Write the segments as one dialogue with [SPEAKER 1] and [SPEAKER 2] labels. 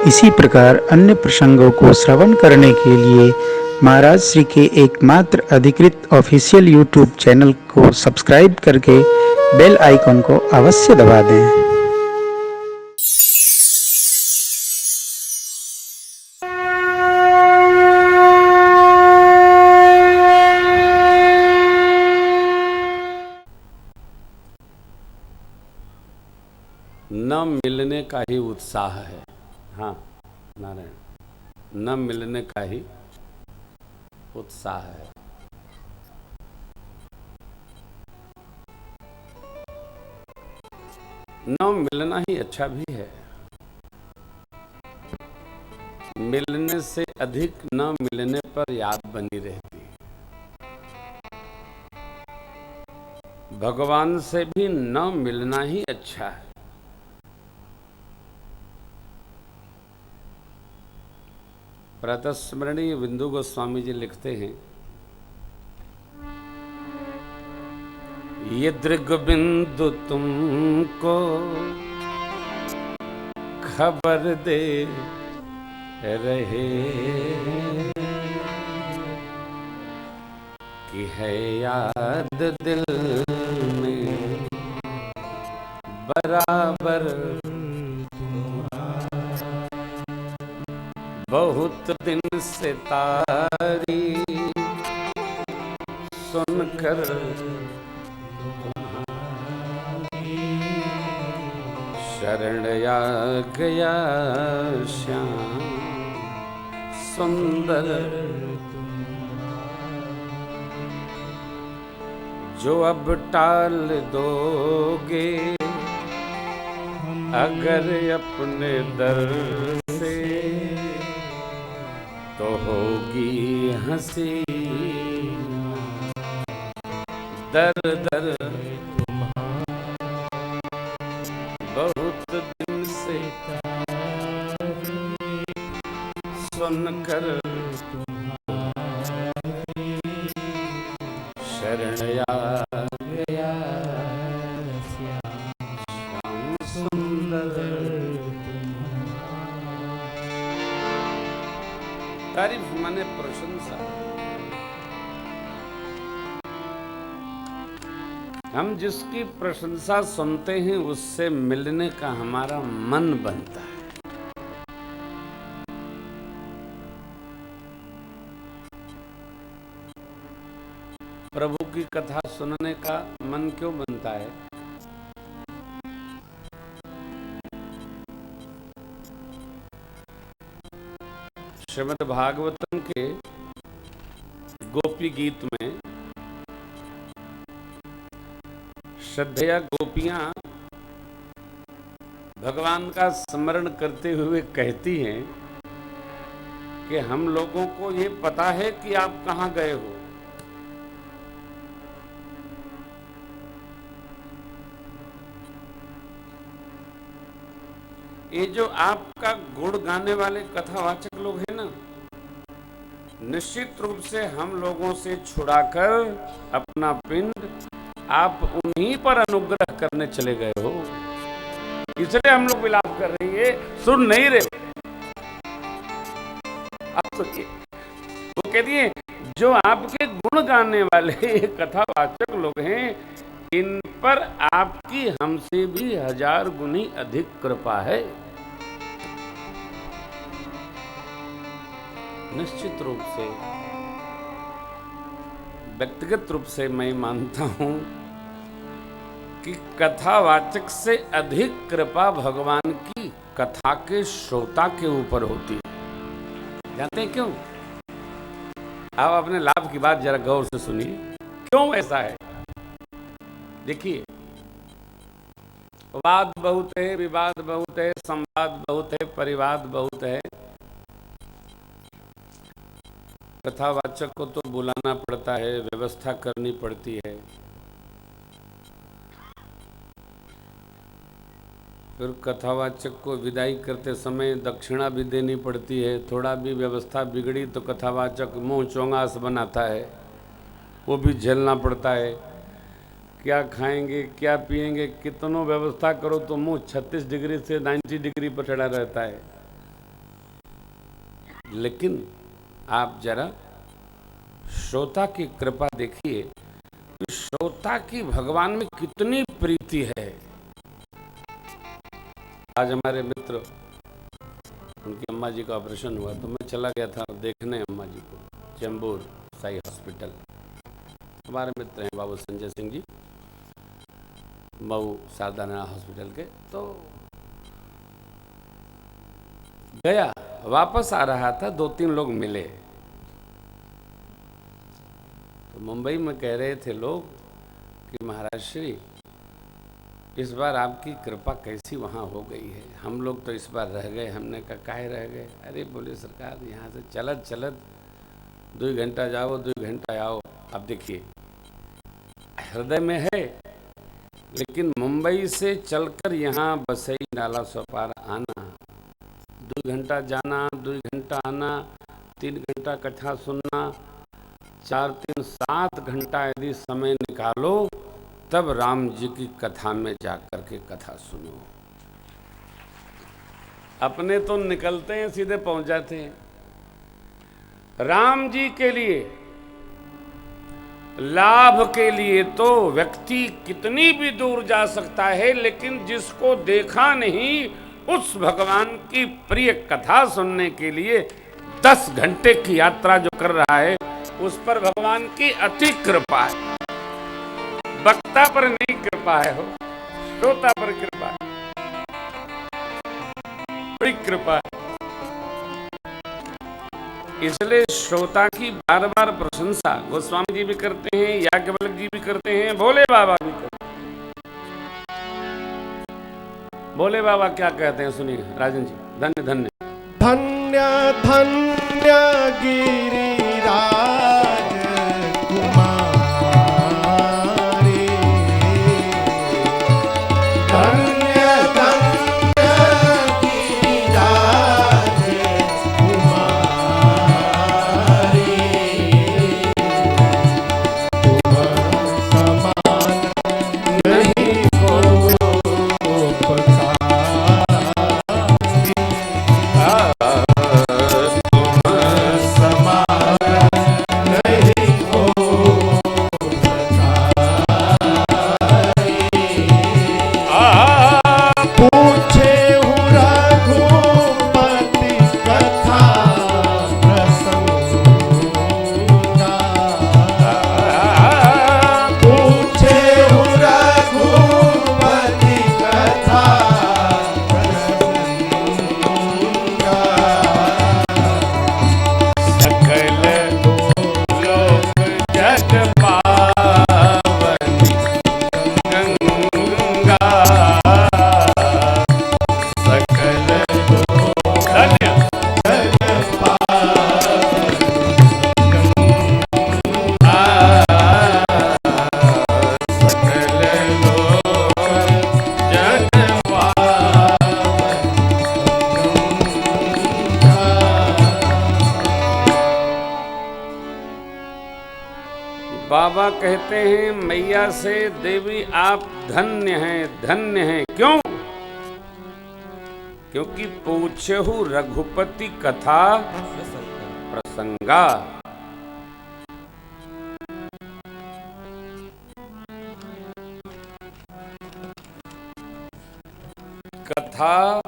[SPEAKER 1] इसी प्रकार अन्य प्रसंगों को श्रवण करने के लिए महाराज श्री के एकमात्र अधिकृत ऑफिशियल यूट्यूब चैनल को सब्सक्राइब करके बेल आइकन को अवश्य दबा दें।
[SPEAKER 2] न मिलने का ही उत्साह है। हाँ नारायण, न मिलने का ही उत्साह है। न मिलना ही अच्छा भी है। मिलने से अधिक न मिलने पर याद बनी रहती। भगवान से भी न मिलना ही अच्छा है। प्रातस्मरणीय बिंदु गोस्वामी जी लिखते हैं, ये दृग बिंदु तुमको खबर दे रहे कि है याद दिल में बराबर। बहुत दिन से तारी सुनकर शरण आ गया श्याम सुंदर। जो अब टाल दोगे अगर अपने दर से तो होगी हंसी दर दर। बहुत दिन से सुनकर शरण आ गया श्याम सुंदर। तारीफ माने प्रशंसा। हम जिसकी प्रशंसा सुनते हैं उससे मिलने का हमारा मन बनता है। प्रभु की कथा सुनने का मन क्यों बनता है? श्रीमद् भागवतम के गोपी गीत में श्रद्धेया गोपियां भगवान का स्मरण करते हुए कहती हैं कि हम लोगों को ये पता है कि आप कहां गए हो। ये जो आपका गुण गाने वाले कथावाचक लोग हैं ना, निश्चित रूप से हम लोगों से छुड़ाकर अपना पिंड आप उन्हीं पर अनुग्रह करने चले गए हो, इसलिए हम लोग विलाप कर रही है, सुन नहीं रहे। आप सोचिए, वो कहती है जो आपके गुण गाने वाले कथावाचक लोग हैं इन पर आपकी हमसे भी 1000 गुनी अधिक कृपा है। निश्चित रूप से व्यक्तिगत रूप से मैं मानता हूं कि कथावाचक से अधिक कृपा भगवान की कथा के श्रोता के ऊपर होती है। जानते हैं क्यों? आप अपने लाभ की बात जरा गौर से सुनिए, क्यों ऐसा है। देखिए, वाद बहुत है, विवाद बहुत है, संवाद बहुत है, परिवाद बहुत है। कथावाचक को तो बुलाना पड़ता है, व्यवस्था करनी पड़ती है, फिर कथावाचक को विदाई करते समय दक्षिणा भी देनी पड़ती है। थोड़ा भी व्यवस्था बिगड़ी तो कथावाचक मुंह चौंगास बनाता है, वो भी झेलना पड़ता है। क्या खाएंगे, क्या पिएंगे, कितनों व्यवस्था करो तो मुंह 36 डिग्री से 90 डिग्री पर चढ़ा रहता है। लेकिन आप जरा श्रोता की कृपा देखिए कि श्रोता की भगवान में कितनी प्रीति है। आज हमारे मित्र, उनकी अम्मा जी का ऑपरेशन हुआ तो मैं चला गया था देखने अम्मा जी को, चेंबूर साई हॉस्पिटल। हमारे मित्र हैं बाबू संजय सिंह जी, मऊ शारदाना हॉस्पिटल के। तो गया, वापस आ रहा था, 2-3 लोग मिले तो मुंबई में कह रहे थे लोग कि महाराज श्री इस बार आपकी कृपा कैसी वहाँ हो गई है, हम लोग तो इस बार रह गए। हमने कहा काहे रह गए? अरे बोले सरकार यहाँ से चलत चलत 2 घंटा जाओ 2 घंटा आओ। अब देखिए हृदय में है, लेकिन मुंबई से चलकर यहाँ बसई नाला सोपार आना, 2 घंटा जाना 2 घंटा आना, 3 घंटा कथा सुनना, 4-3 7 घंटा यदि समय निकालो तब राम जी की कथा में जाकर के कथा सुनो। अपने तो निकलते हैं सीधे पहुंच जाते हैं। राम जी के लिए लाभ के लिए तो व्यक्ति कितनी भी दूर जा सकता है, लेकिन जिसको देखा नहीं उस भगवान की प्रिय कथा सुनने के लिए 10 घंटे की यात्रा जो कर रहा है उस पर भगवान की अति कृपा है। वक्ता पर नहीं कृपा है, हो श्रोता पर कृपा है, बड़ी कृपा है। इसलिए श्रोता की बार बार प्रशंसा गोस्वामी जी भी करते हैं, याज्ञवल्क्य जी भी करते हैं, भोले बाबा भी करते हैं। भोले बाबा क्या कहते हैं सुनिए राजन जी। धन्य धन्य
[SPEAKER 3] धन्य धन्य गिरिराज
[SPEAKER 2] बाबा कहते हैं मैया से देवी आप धन्य हैं। क्यों? क्योंकि पूछहु रघुपति कथा प्रसंगा। कथा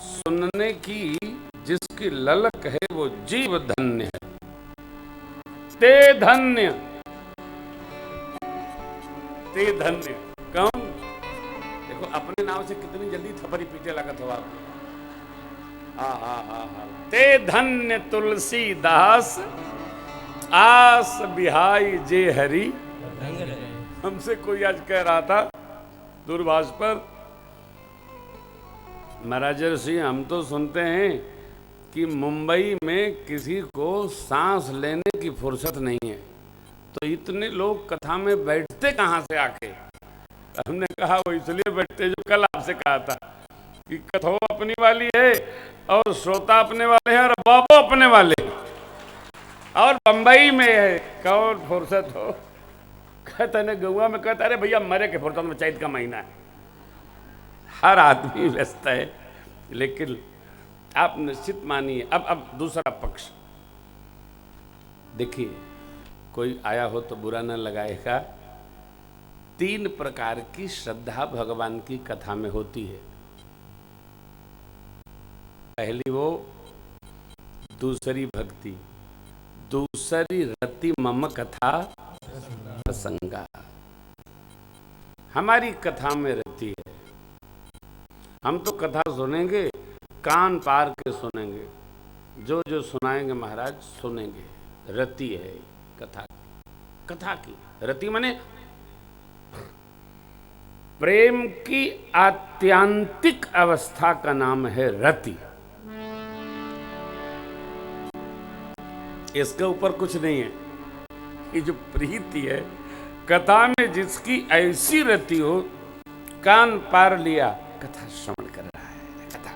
[SPEAKER 2] सुनने की जिसकी ललक है वो जीव धन्य है। ते धन्य, ते धन्य। कौन? देखो अपने नाम से कितनी जल्दी थपरी पीटे लगत हो आप। ते धन्य तुलसीदास आस बिहाई जे हरि। हमसे कोई आज कह रहा था दूरभाष पर, महाराज ऋषि हम तो सुनते हैं कि मुंबई में किसी को सांस लेने की फुर्सत नहीं है, तो इतने लोग कथा में बैठते कहाँ से आके? हमने कहा वो इसलिए बैठते जो कल आपसे कहा था कि कथा अपनी वाली है और श्रोता अपने वाले हैं और बाबा अपने वाले, और बंबई में है कौन फुर्सत हो? कहते न गोवा में कहता अरे भैया मरे के फुर्सत में चैत का महीना है, हर आदमी व्यस्त है। लेकिन आप निश्चित मानिए, अब दूसरा पक्ष, देखिए, कोई आया हो तो बुरा न लगाएगा। 3 प्रकार की श्रद्धा भगवान की कथा में होती है। पहली वो दूसरी भक्ति, दूसरी रति मम कथा प्रसंगा। हमारी कथा में रति है। हम तो कथा सुनेंगे, कान पार के सुनेंगे, जो जो सुनाएंगे महाराज सुनेंगे। रति है कथा, कथा की रति माने प्रेम की आत्यांतिक अवस्था का नाम है रति। इसके ऊपर कुछ नहीं है। ये जो प्रीति है, कथा में जिसकी ऐसी रति हो, कान पार लिया, कथा श्रवण कर रहा है, कथा,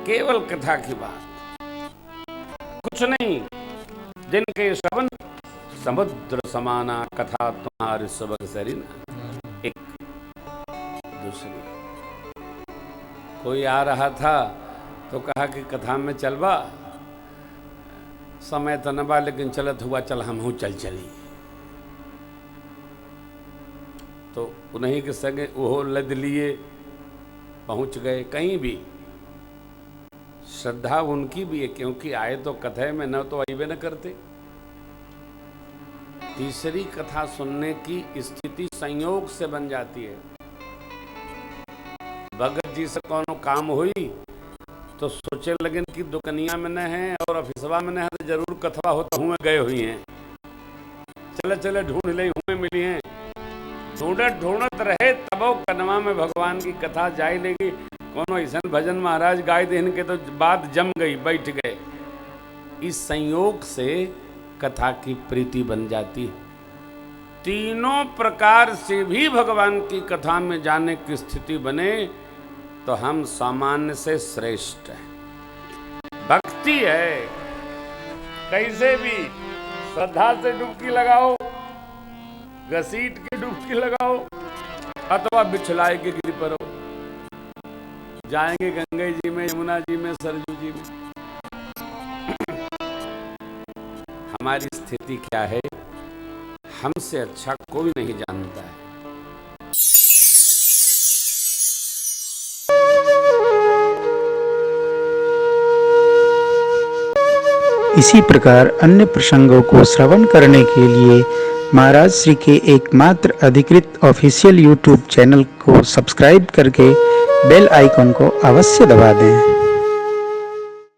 [SPEAKER 2] केवल कथा की बात, कुछ नहीं। जिनके श्रवण समुद्र समाना कथा तुम्हारी सबक सरीना। एक दूसरी, कोई आ रहा था तो कहा कि कथा में चलवा, समय तो न बा लेकिन चलत हुआ, चल हम हूँ चल चली। तो उन्हीं के संगे वो लद लिए, पहुंच गए कहीं भी। श्रद्धा उनकी भी है, क्योंकि आए तो कथा में, न तो आइबे न करते। तीसरी कथा सुनने की स्थिति संयोग से बन जाती है। भगत जी से कोनो काम हुई तो सोचे लगन कि दुकनिया में न है और ऑफिसवा में न है, तो जरूर कथवा होता हुए गए हुई हैं। चले चले ढूंढ ले हुए मिली हैं। ढूंढत ढूंढत रहे तबो कनवा में भगवान की कथा जाए लेगी। कोनो ऐसा भजन महाराज गाय देने के तो बात जम गई, बैठ गए। इस संयोग से कथा की प्रीति बन जाती है। तीनों प्रकार से भी भगवान की कथा में जाने की स्थिति बने तो हम सामान्य से श्रेष्ठ हैं। भक्ति है, कैसे भी श्रद्धा से डुबकी लगाओ, घसीट के डुबकी लगाओ, अथवा बिछलाए के गिर पड़ो। जाएंगे गंगा जी में, यमुना जी में, सरजू जी में। हमारी स्थिति क्या है, हमसे अच्छा कोई नहीं जानता है।
[SPEAKER 1] इसी प्रकार अन्य प्रसंगों को श्रवण करने के लिए महाराज श्री के एकमात्र अधिकृत ऑफिशियल यूट्यूब चैनल को सब्सक्राइब करके बेल आइकन को अवश्य दबा दें।